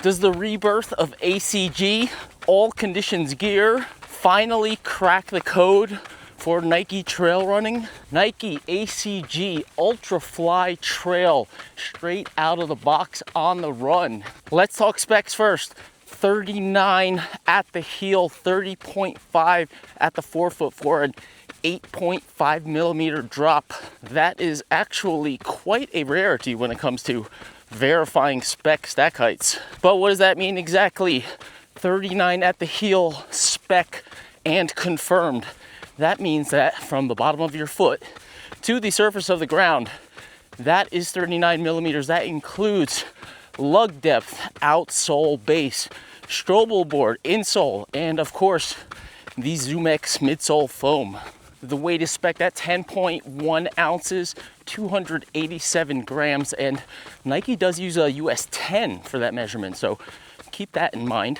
Does the rebirth of ACG all conditions gear finally crack the code for Nike trail running? Nike ACG Ultrafly Trail, straight out of the box on the run. Let's talk specs first. 39 at the heel, 30.5 at the forefoot for an 8.5 millimeter drop. That is actually quite a rarity when it comes to verifying spec stack heights. But what does that mean exactly? 39 at the heel, spec and confirmed. That means that from the bottom of your foot to the surface of the ground, that is 39 millimeters. That includes lug depth, outsole base, Strobel board, insole, and of course, the ZoomX midsole foam. The weight is spec'd at 10.1 ounces, 287 grams, and Nike does use a US 10 for that measurement, so keep that in mind.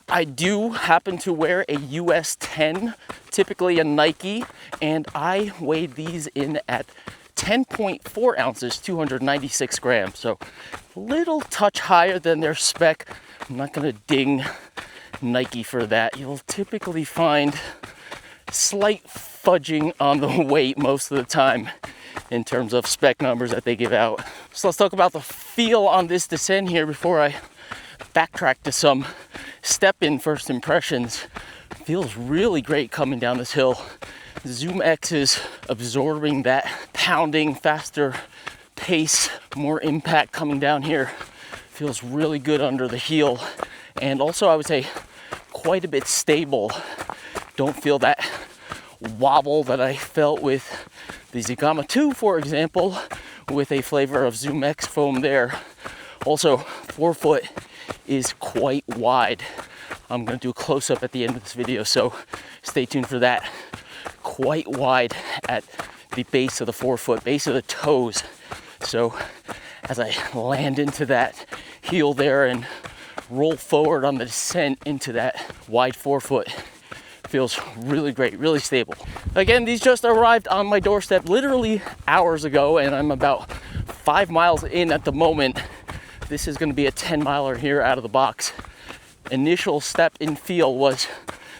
I do happen to wear a US 10, typically a Nike, and I weighed these in at 10.4 ounces, 296 grams, so a little touch higher than their spec. I'm not gonna ding Nike for that. You'll typically find slight fudging on the weight most of the time in terms of spec numbers that they give out. So let's talk about the feel on this descent here before I backtrack to some step-in first impressions. Feels really great coming down this hill. ZoomX is absorbing that pounding, faster pace, more impact coming down here. Feels really good under the heel. And also I would say quite a bit stable. Don't feel that wobble that I felt with the Zigama 2, for example, with a flavor of ZoomX foam there. Also, forefoot is quite wide. I'm gonna do a close-up at the end of this video, so stay tuned for that. Quite wide at the base of the forefoot, base of the toes. So as I land into that heel there and roll forward on the descent into that wide forefoot, feels really great, really stable. Again, these just arrived on my doorstep literally hours ago, and I'm about 5 miles in at the moment. This is gonna be a 10-miler here out of the box. Initial step in feel was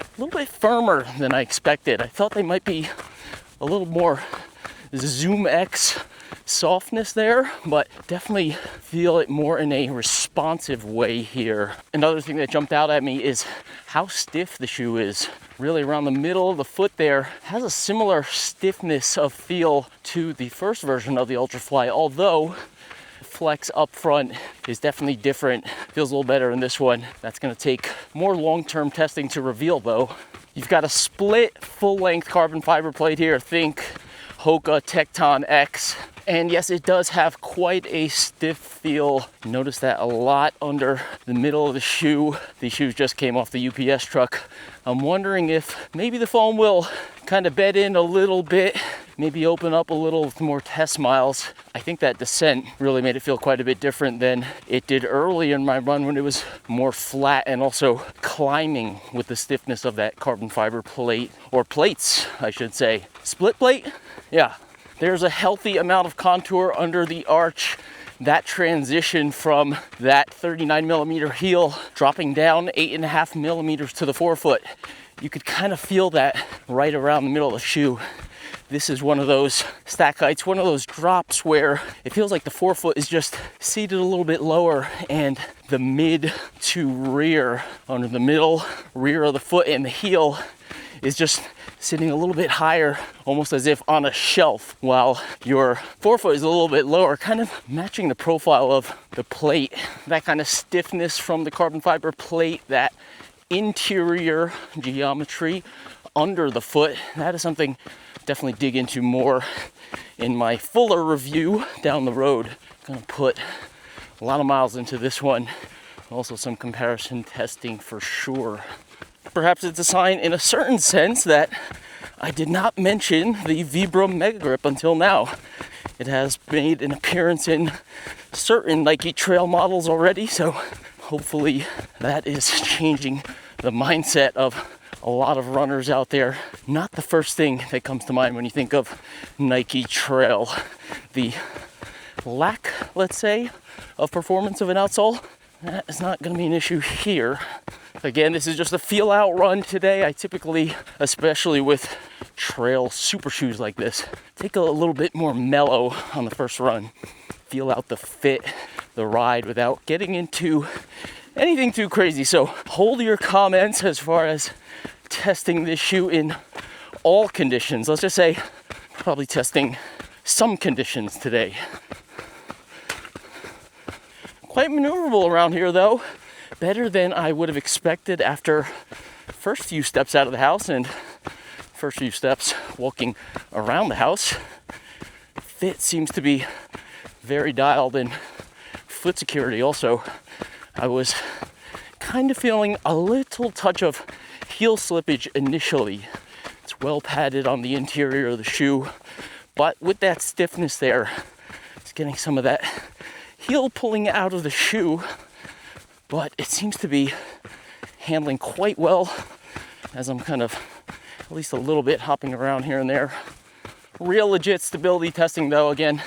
a little bit firmer than I expected. I thought they might be a little more ZoomX softness there, but definitely feel it more in a responsive way here. Another thing that jumped out at me is how stiff the shoe is. Really around the middle of the foot there has a similar stiffness of feel to the first version of the Ultrafly, although flex up front is definitely different. Feels a little better in this one. That's gonna take more long-term testing to reveal though. You've got a split full-length carbon fiber plate here. Think Hoka Tecton X. And yes, it does have quite a stiff feel. Notice that a lot under the middle of the shoe. These shoes just came off the UPS truck. I'm wondering if maybe the foam will kind of bed in a little bit, maybe open up a little with more test miles. I think that descent really made it feel quite a bit different than it did early in my run when it was more flat and also climbing with the stiffness of that carbon fiber plate, or plates, I should say. Split plate? Yeah. There's a healthy amount of contour under the arch. That transition from that 39 millimeter heel dropping down 8.5 millimeters to the forefoot. You could kind of feel that right around the middle of the shoe. This is one of those stack heights, one of those drops where it feels like the forefoot is just seated a little bit lower and the mid to rear, under the middle, rear of the foot and the heel is just sitting a little bit higher, almost as if on a shelf, while your forefoot is a little bit lower, kind of matching the profile of the plate. That kind of stiffness from the carbon fiber plate, that interior geometry under the foot, that is something definitely dig into more in my fuller review down the road. I'm gonna put a lot of miles into this one, also some comparison testing for sure. Perhaps it's a sign in a certain sense that I did not mention the Vibram Mega Grip until now. It has made an appearance in certain Nike trail models already, so hopefully that is changing the mindset of a lot of runners out there. Not the first thing that comes to mind when you think of Nike trail. The lack, let's say, of performance of an outsole That is not going to be an issue here. Again, this is just a feel out run today. I typically, especially with trail super shoes like this, take a little bit more mellow on the first run. Feel out the fit, the ride without getting into anything too crazy. So hold your comments as far as testing this shoe in all conditions. Let's just say probably testing some conditions today. Quite maneuverable around here though. Better than I would have expected after first few steps out of the house and first few steps walking around the house. Fit seems to be very dialed in. Foot security also. I was kind of feeling a little touch of heel slippage initially. It's well padded on the interior of the shoe, but with that stiffness there, it's getting some of that heel pulling out of the shoe, but it seems to be handling quite well as I'm kind of at least a little bit hopping around here and there. Real legit stability testing though, again,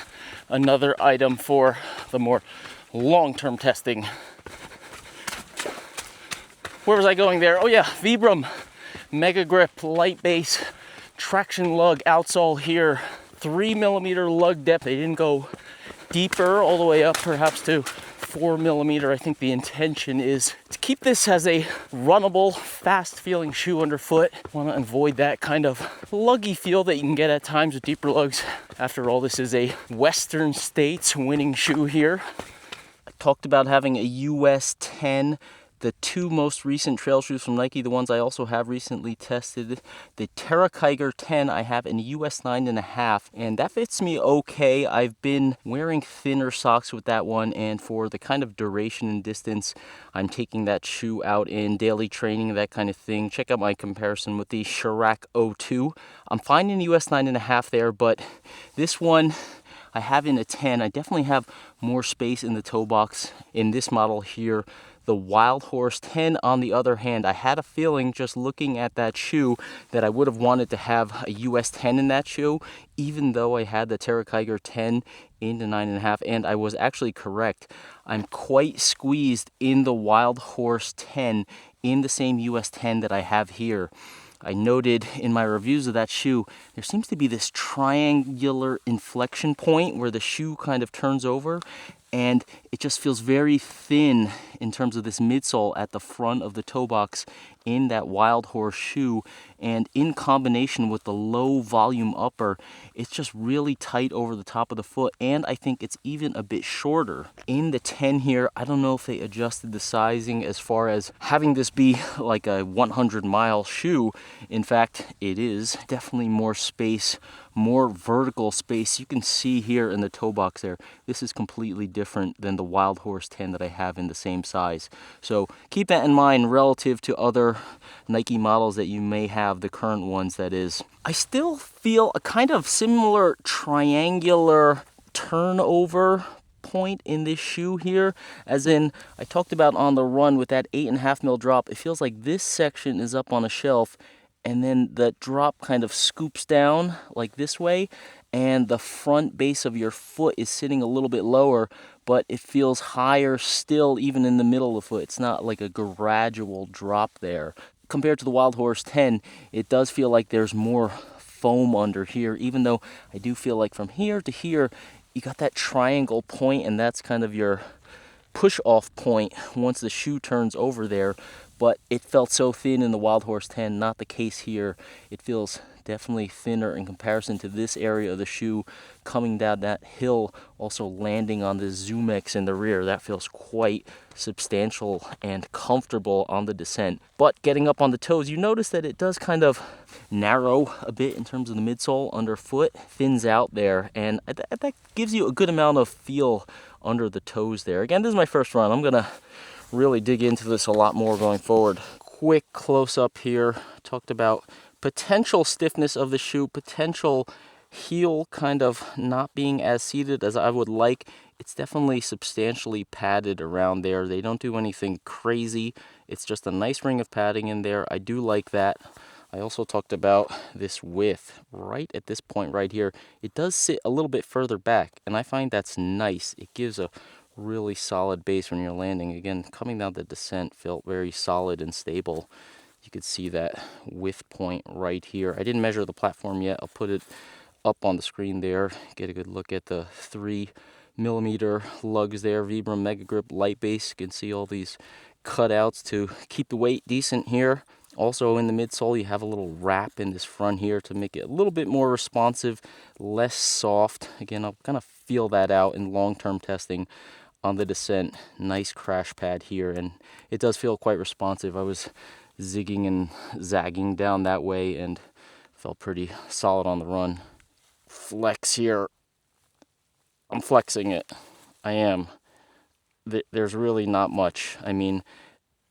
another item for the more long-term testing. Where was I going there? Oh yeah, Vibram Mega Grip light base traction lug outsole here, 3mm lug depth. They didn't go deeper all the way up perhaps to 4mm. I think the intention is to keep this as a runnable, fast feeling shoe underfoot. Want to avoid that kind of luggy feel that you can get at times with deeper lugs. After all, this is a Western States winning shoe here. I talked about having a US 10. The two most recent trail shoes from Nike, the ones I also have recently tested, the Terra Kiger 10 I have in US 9.5, and that fits me okay. I've been wearing thinner socks with that one, and for the kind of duration and distance I'm taking that shoe out in daily training, that kind of thing. Check out my comparison with the Chirac 02. I'm fine in US 9.5 there, but this one I have in a 10. I definitely have more space in the toe box in this model here. The Wild Horse 10, on the other hand, I had a feeling just looking at that shoe that I would have wanted to have a US 10 in that shoe, even though I had the Terra Kiger 10 in the 9.5, and I was actually correct. I'm quite squeezed in the Wild Horse 10 in the same US 10 that I have here. I noted in my reviews of that shoe, there seems to be this triangular inflection point where the shoe kind of turns over, and it just feels very thin in terms of this midsole at the front of the toe box in that Wild Horse shoe, and in combination with the low volume upper, it's just really tight over the top of the foot, and I think it's even a bit shorter. In the 10 here, I don't know if they adjusted the sizing as far as having this be like a 100-mile shoe. In fact, it is definitely more space, more vertical space. You can see here in the toe box there, this is completely different than the Wild Horse 10 that I have in the same size. So keep that in mind relative to other Nike models that you may have, the current ones that is. I still feel a kind of similar triangular turnover point in this shoe here, as in I talked about on the run with that 8.5mm drop. It feels like this section is up on a shelf, and then the drop kind of scoops down like this way, and the front base of your foot is sitting a little bit lower, but it feels higher still even in the middle of the foot. It's not like a gradual drop there. Compared to the Wild Horse 10, it does feel like there's more foam under here, even though I do feel like from here to here, you got that triangle point, and that's kind of your push-off point once the shoe turns over there. But it felt so thin in the Wild Horse 10, not the case here. It feels definitely thinner in comparison to this area of the shoe coming down that hill, also landing on the ZoomX in the rear. That feels quite substantial and comfortable on the descent. But getting up on the toes, you notice that it does kind of narrow a bit in terms of the midsole underfoot, thins out there, and that gives you a good amount of feel under the toes there. Again, this is my first run. I'm gonna really dig into this a lot more going forward. Quick close-up here. Talked about potential stiffness of the shoe, potential heel kind of not being as seated as I would like. It's definitely substantially padded around there. They don't do anything crazy. It's just a nice ring of padding in there. I do like that. I also talked about this width right at this point right here. It does sit a little bit further back, and I find that's nice. It gives a really solid base when you're landing. Again, coming down the descent felt very solid and stable. You could see that width point right here. I didn't measure the platform yet. I'll put it up on the screen there. Get a good look at the 3mm lugs there. Vibram Mega Grip light base. You can see all these cutouts to keep the weight decent here. Also in the midsole, you have a little wrap in this front here to make it a little bit more responsive, less soft. Again, I'll kind of feel that out in long-term testing on the descent. Nice crash pad here, and it does feel quite responsive. I was zigging and zagging down that way and felt pretty solid on the run. Flex here. I'm flexing it. I am. There's really not much. I mean,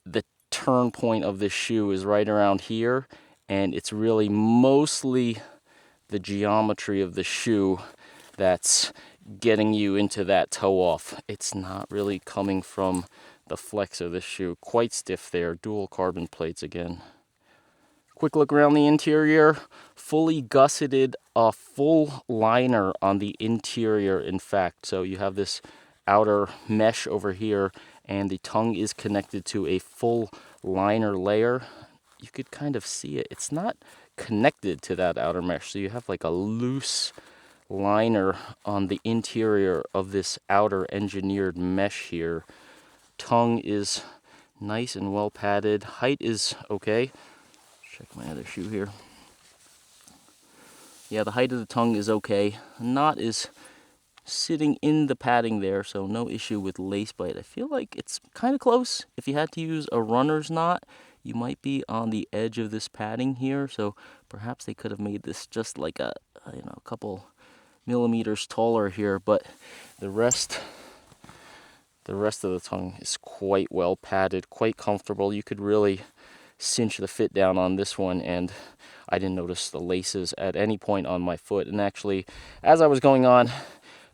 the turn point of this shoe is right around here, and it's really mostly the geometry of the shoe that's getting you into that toe off. It's not really coming from the flex of the shoe. Quite stiff there. Dual carbon plates again. Quick look around the interior. Fully gusseted, a full liner on the interior, in fact. So you have this outer mesh over here, and the tongue is connected to a full liner layer. You could kind of see it. It's not connected to that outer mesh, so you have like a loose liner on the interior of this outer engineered mesh here. Tongue is nice and well padded. Height is okay. Check my other shoe here. Yeah, the height of the tongue is okay. Knot is sitting in the padding there, so no issue with lace bite. I feel like it's kind of close. If you had to use a runner's knot, you might be on the edge of this padding here, so perhaps they could have made this just like a couple millimeters taller here, but the rest of the tongue is quite well padded, quite comfortable. You could really cinch the fit down on this one, and I didn't notice the laces at any point on my foot. And actually, as I was going on,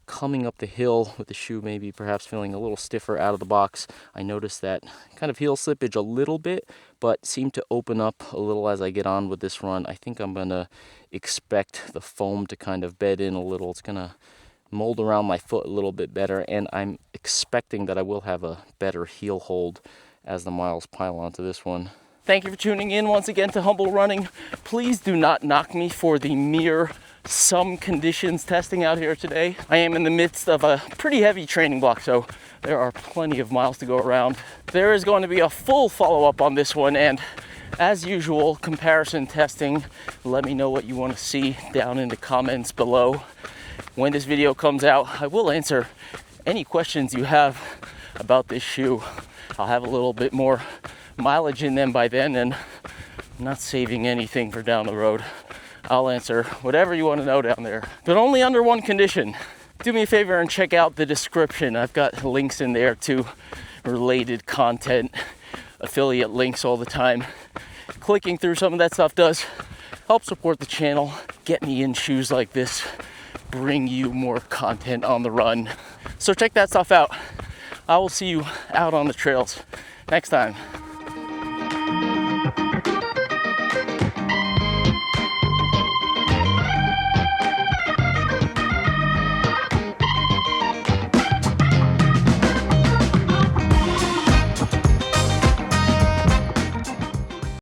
coming up the hill with the shoe maybe perhaps feeling a little stiffer out of the box, I noticed that kind of heel slippage a little bit, but seemed to open up a little as I get on with this run. I think I'm gonna expect the foam to kind of bed in a little. It's gonna mold around my foot a little bit better, and I'm expecting that I will have a better heel hold as the miles pile onto this one. Thank you for tuning in once again to Humble Running. Please do not knock me for the mere some conditions testing out here today. I am in the midst of a pretty heavy training block, so there are plenty of miles to go around. There is going to be a full follow-up on this one, and as usual, comparison testing. Let me know what you want to see down in the comments below. When this video comes out, I will answer any questions you have about this shoe. I'll have a little bit more mileage in them by then, and I'm not saving anything for down the road. I'll answer whatever you want to know down there, but only under one condition. Do me a favor and check out the description. I've got links in there to related content, affiliate links all the time. Clicking through some of that stuff does help support the channel, get me in shoes like this, bring you more content on the run. So check that stuff out. I will see you out on the trails next time.